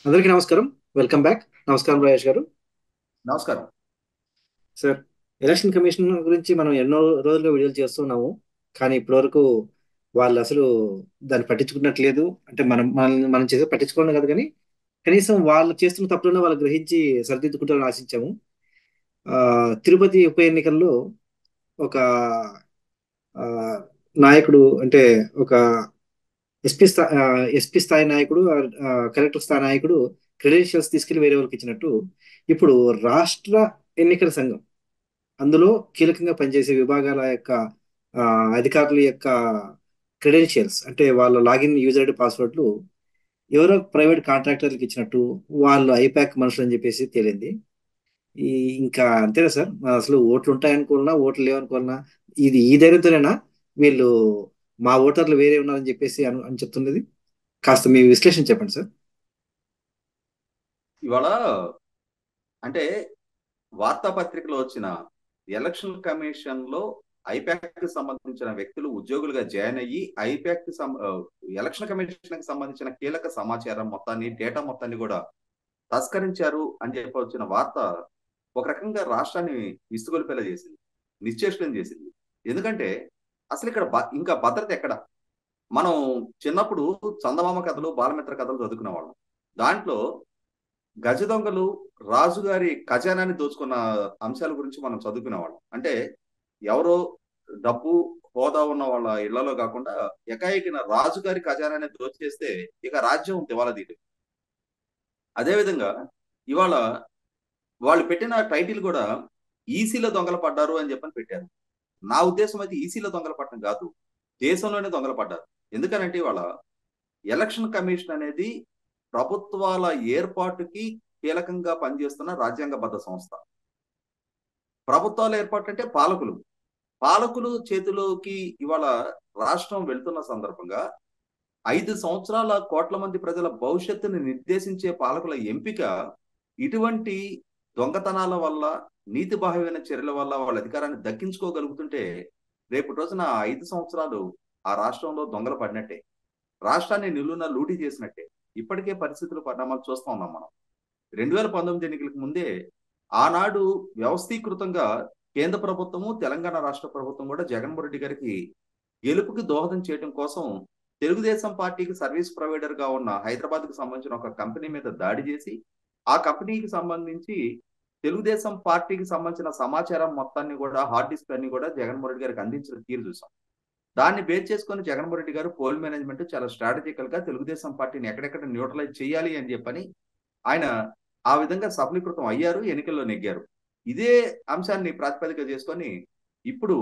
అందరికీ నమస్కారం. Welcome back. నమస్కారం రాజేష్ గారు. నమస్కారం. సార్, ఎలక్షన్ కమిషన్ గురించి మనం ఎన్నో రోజులుగా వీడియోలు చేస్తున్నాము. కానీ ఇప్పటివరకు వాళ్ళు అసలు దాన్ని పట్టించుకున్నట్లేదు. అంటే మనం చేసే పట్టించుకోవడం కాదు, కానీ కనీసం వాళ్ళు చేస్తున్న తప్పులను వాళ్ళు గ్రహించి సరిదిద్దుకుంటారని ఆశించాము. ఆ, తిరుపతి ఉప ఎన్నికల్లో ఒక ఆ, నాయకుడు, అంటే ఒక ఎస్పీ స్థాయి నాయకుడు, కలెక్టర్ స్థాయి నాయకుడు క్రెడెన్షియల్స్ తీసుకెళ్లి వేరే వాళ్ళకి ఇచ్చినట్టు, ఇప్పుడు రాష్ట్ర ఎన్నికల సంఘం, అందులో కీలకంగా పనిచేసే విభాగాల యొక్క ఆ, అధికారుల యొక్క క్రెడెన్షియల్స్, అంటే వాళ్ళ లాగిన్ యూజర్ ఐడి పాస్వర్డ్లు ఎవరో ప్రైవేట్ కాంట్రాక్టర్లకు ఇచ్చినట్టు, వాళ్ళు ఐపాక్ మనుషులు అని చెప్పేసి తేలింది. ఈ ఇంకా అంతేనా సార్? అసలు ఓట్లు ఉంటాయనుకున్నా, ఓట్లు లేవనుకున్నా, ఇది ఈ ధైర్యంతోనేనా వీళ్ళు మా ఓటర్లు వేరే ఉన్నారని చెప్పేసి అని చెప్తున్నది? కాస్త మీ విశ్లేషణ చెప్పండి సార్. ఇవాళ అంటే వార్తాపత్రికలో వచ్చిన ఎలక్షన్ కమిషన్ లో ఐపాక్ కి సంబంధించిన వ్యక్తులు ఉద్యోగులుగా జాయిన్ అయ్యి ఎలక్షన్ కమిషన్ కి సంబంధించిన కీలక సమాచారం మొత్తాన్ని, డేటా మొత్తాన్ని కూడా తస్కరించారు అని చెప్పి వచ్చిన వార్త ఒక రకంగా రాష్ట్రాన్ని విస్తుగొలిపేలా చేసింది, నిశ్చేష్టం చేసింది. ఎందుకంటే అసలు ఇక్కడ ఇంకా భద్రత ఎక్కడ? మనం చిన్నప్పుడు చందమామ కథలు, బాలమిత్ర కథలు చదువుకునే వాళ్ళం. దాంట్లో గజ దొంగలు రాజుగారి ఖజానాన్ని దోచుకున్న అంశాల గురించి మనం చదువుకునేవాళ్ళం. అంటే ఎవరో డబ్బు, హోదా ఉన్న వాళ్ళ ఇళ్లలో కాకుండా ఎకాఎకిన రాజుగారి ఖజానాన్ని దోచేస్తే ఇక రాజ్యం దివాలా తీయదు. అదేవిధంగా ఇవాళ వాళ్ళు పెట్టిన టైటిల్ కూడా ఈసీలో దొంగలు పడ్డారు అని చెప్పని పెట్టారు. నా ఉద్దేశం అయితే ఈసీలో దొంగలు పడటం కాదు, దేశంలోనే దొంగలు పడ్డారు. ఎందుకనంటే ఇవాళ ఎలక్షన్ కమిషన్ అనేది ప్రభుత్వాల ఏర్పాటుకి కీలకంగా పనిచేస్తున్న రాజ్యాంగబద్ధ సంస్థ. ప్రభుత్వాల ఏర్పాటు అంటే పాలకులు పాలకులు చేతిలోకి ఇవాళ రాష్ట్రం వెళ్తున్న సందర్భంగా 5 సంవత్సరాల కోట్ల మంది ప్రజల భవిష్యత్తుని నిర్దేశించే పాలకుల ఎంపిక ఇటువంటి దొంగతనాల వల్ల, నీతి బాహ్యమైన చర్యల వల్ల వాళ్ళ అధికారాన్ని దక్కించుకోగలుగుతుంటే రేపు రోజున 5 సంవత్సరాలు ఆ రాష్ట్రంలో దొంగలు పడినట్టే, రాష్ట్రాన్ని నిలువున లూటీ చేసినట్టే. ఇప్పటికే పరిస్థితులు, పరిణామాలు చూస్తా ఉన్నాం మనం. 2019 ఎన్నికలకు ముందే ఆనాడు వ్యవస్థీకృతంగా కేంద్ర ప్రభుత్వము, తెలంగాణ రాష్ట్ర ప్రభుత్వం కూడా జగన్మోహన్ రెడ్డి గారికి గెలుపుకి దోహదం చేయడం కోసం తెలుగుదేశం పార్టీకి సర్వీస్ ప్రొవైడర్ గా ఉన్న హైదరాబాద్ కు సంబంధించిన ఒక కంపెనీ మీద దాడి చేసి, ఆ కంపెనీకి సంబంధించి తెలుగుదేశం పార్టీకి సంబంధించిన సమాచారం మొత్తాన్ని కూడా, హార్డ్ డిస్క్ అన్ని కూడా జగన్మోహన్ రెడ్డి గారికి అందించిన తీరు చూసాం. దాన్ని బేస్ చేసుకుని జగన్మోహన్ రెడ్డి గారు పోల్ మేనేజ్మెంట్ చాలా స్ట్రాటజికల్ గా తెలుగుదేశం పార్టీని ఎక్కడెక్కడ న్యూట్రలైజ్ చేయాలి అని చెప్పని ఆయన ఆ విధంగా సఫలీకృతం అయ్యారు, ఎన్నికల్లో నెగ్గారు. ఇదే అంశాన్ని ప్రాతిపదిక చేసుకొని ఇప్పుడు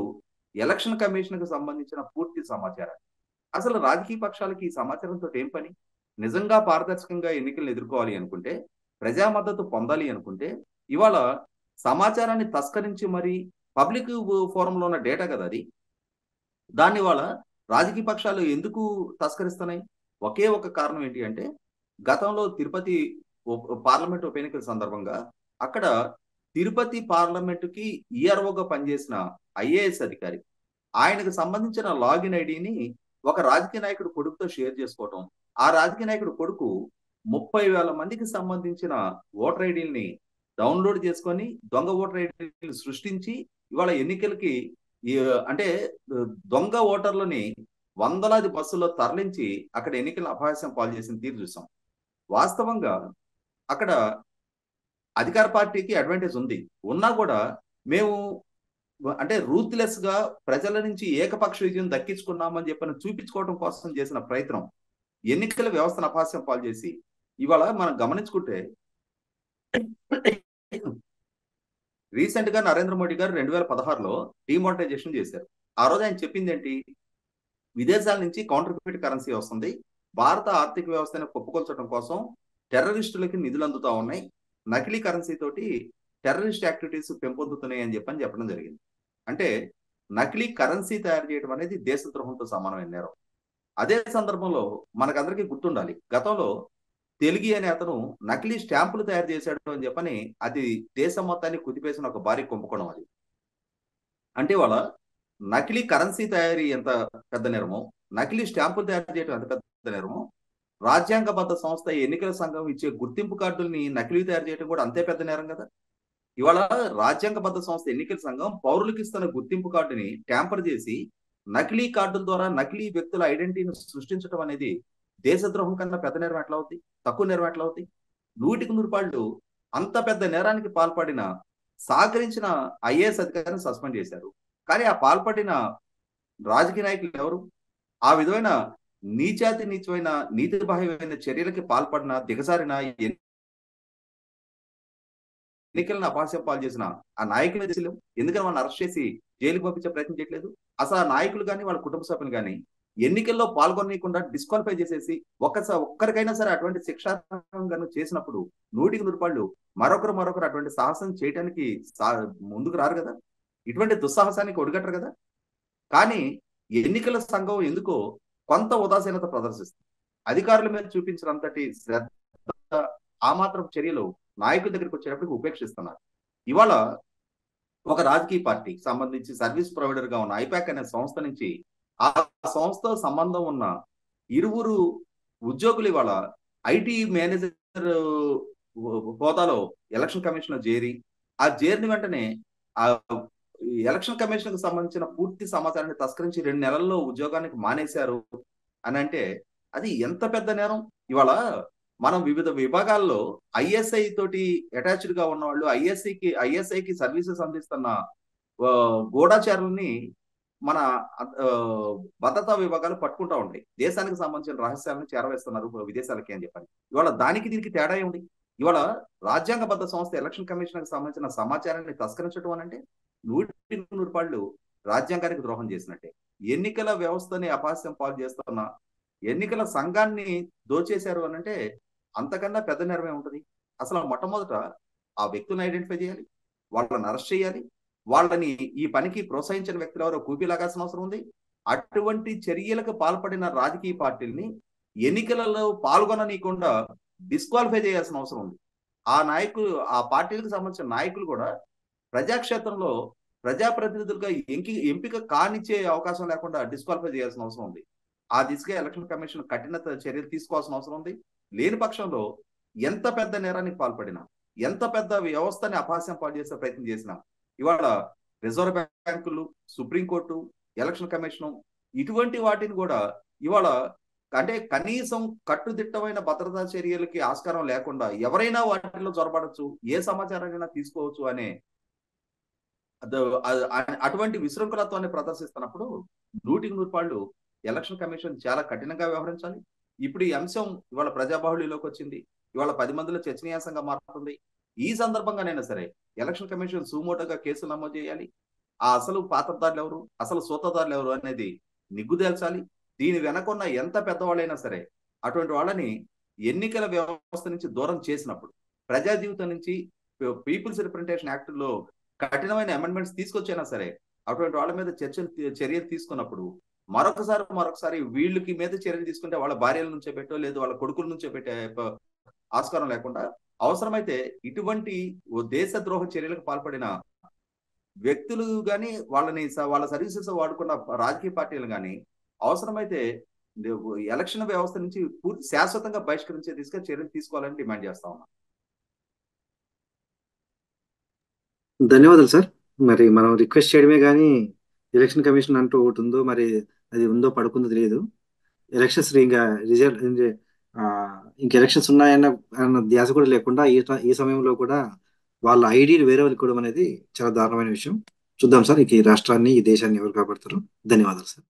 ఎలక్షన్ కమిషన్ కు సంబంధించిన పూర్తి సమాచారం, అసలు రాజకీయ పక్షాలకి ఈ సమాచారంతో ఏం పని? నిజంగా పారదర్శకంగా ఎన్నికలను ఎదుర్కోవాలి అనుకుంటే, ప్రజా మద్దతు పొందాలి అనుకుంటే, ఇవాళ సమాచారాన్ని తస్కరించి మరి పబ్లిక్ ఫోరంలో ఉన్న డేటా కదా అది. దాన్ని ఇవాళ రాజకీయ పక్షాలు ఎందుకు తస్కరిస్తున్నాయి? ఒకే ఒక కారణం ఏంటి అంటే, గతంలో తిరుపతి పార్లమెంట్ ఉప ఎన్నికల సందర్భంగా అక్కడ తిరుపతి పార్లమెంటుకి ఈఆర్ఓగా పనిచేసిన ఐఏఎస్ అధికారి, ఆయనకు సంబంధించిన లాగిన్ ఐడిని ఒక రాజకీయ నాయకుడు కొడుకుతో షేర్ చేసుకోవటం, ఆ రాజకీయ నాయకుడు కొడుకు 30,000 మందికి సంబంధించిన ఓటర్ ఐడీల్ని డౌన్లోడ్ చేసుకొని దొంగ ఓటర్ ఐడీలు సృష్టించి ఇవాళ ఎన్నికలకి ఈ అంటే దొంగ ఓటర్లని వందలాది బస్సుల్లో తరలించి అక్కడ ఎన్నికల అపహాస్యం పాలు చేసిన తీరు చూసాం. వాస్తవంగా అక్కడ అధికార పార్టీకి అడ్వాంటేజ్ ఉంది, ఉన్నా కూడా మేము అంటే రూత్లెస్ గా ప్రజల నుంచి ఏకపక్ష విజయం దక్కించుకున్నామని చెప్పని చూపించుకోవడం కోసం చేసిన ప్రయత్నం ఎన్నికల వ్యవస్థను అపహాస్యం పాలు చేసి ఇవాళ మనం గమనించుకుంటే రీసెంట్ గా నరేంద్ర మోడీ గారు 2016లో డిమానిటైజేషన్ చేశారు. ఆ రోజు ఆయన చెప్పింది ఏంటి? విదేశాల నుంచి కౌంటర్ ఫిట్ కరెన్సీ వస్తుంది, భారత ఆర్థిక వ్యవస్థను కుప్పకొల్చడం కోసం టెర్రరిస్టులకి నిధులు అందుతా ఉన్నాయి, నకిలీ కరెన్సీ తోటి టెర్రరిస్ట్ యాక్టివిటీస్ పెంపొందుతున్నాయి అని చెప్పడం జరిగింది. అంటే నకిలీ కరెన్సీ తయారు చేయడం అనేది దేశద్రోహంతో సమానమైన నేరం. అదే సందర్భంలో మనకందరికీ గుర్తుండాలి, గతంలో తెలుగు అనే అతను నకిలీ స్టాంపులు తయారు చేశాడు అని చెప్పని అది దేశం మొత్తాన్ని కుదిపేసిన ఒక భారీ కుంభకోణం అది. అంటే వాళ్ళ నకిలీ కరెన్సీ తయారీ ఎంత పెద్ద నేరమో, నకిలీ స్టాంపులు తయారు చేయడం ఎంత పెద్ద నేరమో, రాజ్యాంగబద్ధ సంస్థ ఎన్నికల సంఘం ఇచ్చే గుర్తింపు కార్డుల్ని నకిలీ తయారు చేయడం కూడా అంతే పెద్ద నేరం కదా. ఇవాళ రాజ్యాంగబద్ధ సంస్థ ఎన్నికల సంఘం పౌరులకు ఇస్తున్న గుర్తింపు కార్డుని ట్యాంపర్ చేసి నకిలీ కార్డుల ద్వారా నకిలీ వ్యక్తుల ఐడెంటిటీని సృష్టించడం అనేది దేశద్రోహం కన్నా పెద్ద నేరం ఎట్లా అవుతుంది, తక్కువ నేరం ఎట్లా అవుతుంది? 100కి 100 అంత పెద్ద నేరానికి పాల్పడిన సహకరించిన ఐఏఎస్ అధికారిని సస్పెండ్ చేశారు. కానీ ఆ పాల్పడిన రాజకీయ నాయకులు ఎవరు? ఆ విధమైన నీచమైన నీతి బాహ్యమైన చర్యలకి పాల్పడిన దిగజారిన ఎన్నికలను అపహాస్యం పాలు చేసిన ఆ నాయకులు తెలియలేవు. ఎందుకని వాళ్ళని అరెస్ట్ చేసి జైలుకి పంపించే ప్రయత్నం చేయట్లేదు? అసలు ఆ నాయకులు కానీ వాళ్ళ కుటుంబ సభ్యులు కానీ ఎన్నికల్లో పాల్గొనకుండా డిస్క్వాలిఫై చేసేసి ఒక్కరికైనా సరే అటువంటి శిక్షార్హంగా చేసినప్పుడు 100కి 100 మరొకరు అటువంటి సాహసం చేయడానికి ముందుకు రారు కదా, ఇటువంటి దుస్సాహసానికి ఒడిగట్టరు కదా. కానీ ఎన్నికల సంఘం ఎందుకో కొంత ఉదాసీనత ప్రదర్శిస్తుంది. అధికారుల మీద చూపించినంతటి శ్రద్ధ, ఆ మాత్రం చర్యలు నాయకుల దగ్గరికి వచ్చేటప్పటికి ఉపేక్షిస్తున్నారు. ఇవాళ ఒక రాజకీయ పార్టీకి సంబంధించి సర్వీస్ ప్రొవైడర్ గా ఉన్న ఐపాక్ అనే సంస్థ నుంచి ఆ సంస్థ సంబంధం ఉన్న ఇరువురు ఉద్యోగులు ఇవాళ ఐటీ మేనేజర్ హోదాలో ఎలక్షన్ కమిషన్ లో చేరి ఆ చేరిన వెంటనే ఆ ఎలక్షన్ కమిషన్ కు సంబంధించిన పూర్తి సమాచారాన్ని తస్కరించి 2 నెలల్లో ఉద్యోగానికి మానేశారు అని అంటే అది ఎంత పెద్ద నేరం. ఇవాళ మనం వివిధ విభాగాల్లో ఐఎస్ఐ తోటి అటాచ్డ్ గా ఉన్న వాళ్ళు ఐఎస్ఐకి సర్వీసెస్ అందిస్తున్న గూఢచారుల్ని మన భద్రతా విభాగాలు పట్టుకుంటా ఉంటాయి. దేశానికి సంబంధించిన రహస్యాలను చేరవేస్తున్నారు విదేశాలకి అని చెప్పని. ఇవాళ దానికి దీనికి తేడా ఉంది. ఇవాళ రాజ్యాంగబద్ధ సంస్థ ఎలక్షన్ కమిషన్ కి సంబంధించిన సమాచారాన్ని తస్కరించడం అనంటే 100కి 100 రాజ్యాంగానికి ద్రోహం చేసినట్టే. ఎన్నికల వ్యవస్థని అపహాస్యం పాలు చేస్తున్న ఎన్నికల సంఘాన్ని దోచేశారు అనంటే అంతకన్నా పెద్ద నేరమే ఉంటుంది. అసలు మొట్టమొదట ఆ వ్యక్తులను ఐడెంటిఫై చేయాలి, వాళ్ళని అరెస్ట్ చేయాలి, వాళ్ళని ఈ పనికి ప్రోత్సహించిన వ్యక్తులు ఎవరో కూపీలాగాల్సిన అవసరం ఉంది. అటువంటి చర్యలకు పాల్పడిన రాజకీయ పార్టీల్ని ఎన్నికలలో పాల్గొననీయకుండా డిస్క్వాలిఫై చేయాల్సిన అవసరం ఉంది. ఆ పార్టీలకు సంబంధించిన నాయకులు కూడా ప్రజాక్షేత్రంలో ప్రజాప్రతినిధులుగా ఎంపిక కానిచ్చే అవకాశం లేకుండా డిస్క్వాలిఫై చేయాల్సిన అవసరం ఉంది. ఆ దిశగా ఎలక్షన్ కమిషన్ కఠిన చర్యలు తీసుకోవాల్సిన అవసరం ఉంది. లేని పక్షంలో ఎంత పెద్ద నేరానికి పాల్పడినా, ఎంత పెద్ద వ్యవస్థని అపహాస్యం పాలు చేసే ప్రయత్నం చేసినా, ఇవాళ రిజర్వ్ బ్యాంకులు, సుప్రీంకోర్టు, ఎలక్షన్ కమిషన్ ఇటువంటి వాటిని కూడా ఇవాళ అంటే కనీసం కట్టుదిట్టమైన భద్రతా చర్యలకి ఆస్కారం లేకుండా ఎవరైనా వాటిలో జొరబడచ్చు, ఏ సమాచారాన్ని తీసుకోవచ్చు అనే అటువంటి విశృంఖలత్వాన్ని ప్రదర్శిస్తున్నప్పుడు 100కి 100 ఎలక్షన్ కమిషన్ చాలా కఠినంగా వ్యవహరించాలి. ఇప్పుడు ఈ అంశం ఇవాళ ప్రజాబాహుళ్యంలోకి వచ్చింది. ఇవాళ 10 మందిలో చర్చనీయాంశంగా మారుతుంది. ఈ సందర్భంగానైనా సరే ఎలక్షన్ కమిషన్ సుమోటోగా కేసులు నమోదు చేయాలి. ఆ అసలు పాత్రదారులు ఎవరు, అసలు సూత్రధారులు ఎవరు అనేది నిగ్గుదేల్చాలి. దీని వెనకున్న ఎంత పెద్దవాళ్ళైనా సరే అటువంటి వాళ్ళని ఎన్నికల వ్యవస్థ నుంచి దూరం చేసినప్పుడు, ప్రజా జీవితం నుంచి పీపుల్స్ రిప్రజెంటేషన్ యాక్ట్ లో కఠినమైన అమెండ్మెంట్స్ తీసుకొచ్చైనా సరే అటువంటి వాళ్ళ మీద చర్యలు తీసుకున్నప్పుడు మరొకసారి వీళ్ళకి మీద చర్యలు తీసుకుంటే వాళ్ళ భార్యల నుంచే పెట్టో లేదు వాళ్ళ కొడుకుల నుంచే పెట్టే ఆస్కారం లేకుండా అవసరమైతే ఇటువంటి దేశద్రోహ చర్యలకు పాల్పడిన వ్యక్తులు గాని వాళ్ళ సర్వీసెస్ వాడుకున్న రాజకీయ పార్టీలు గాని అవసరమైతే ఎలక్షన్ వ్యవస్థ నుంచి పూర్తి శాశ్వతంగా బహిష్కరించే దిశగా చర్యలు తీసుకోవాలని డిమాండ్ చేస్తా ఉన్నాం. ధన్యవాదాలు సార్. మరి మనం రిక్వెస్ట్ చేయడమే కానీ ఎలక్షన్ కమిషన్ అంటూ ఒకటి ఉందో మరి అది ఉందో పడుకుందో తెలియదు. ఎలక్షన్స్ ఇంకా రిజల్ట్ ఇంక ఎలక్షన్స్ అన్న ధ్యాస కూడా లేకుండా ఈ సమయంలో కూడా వాళ్ళ ఐడీని వేరే వాళ్ళకి ఇవ్వడం అనేది చాలా దారుణమైన విషయం. చూద్దాం సార్, ఈ రాష్ట్రాన్ని ఈ దేశాన్ని ఎవరు కాపాడతారు. ధన్యవాదాలు సార్.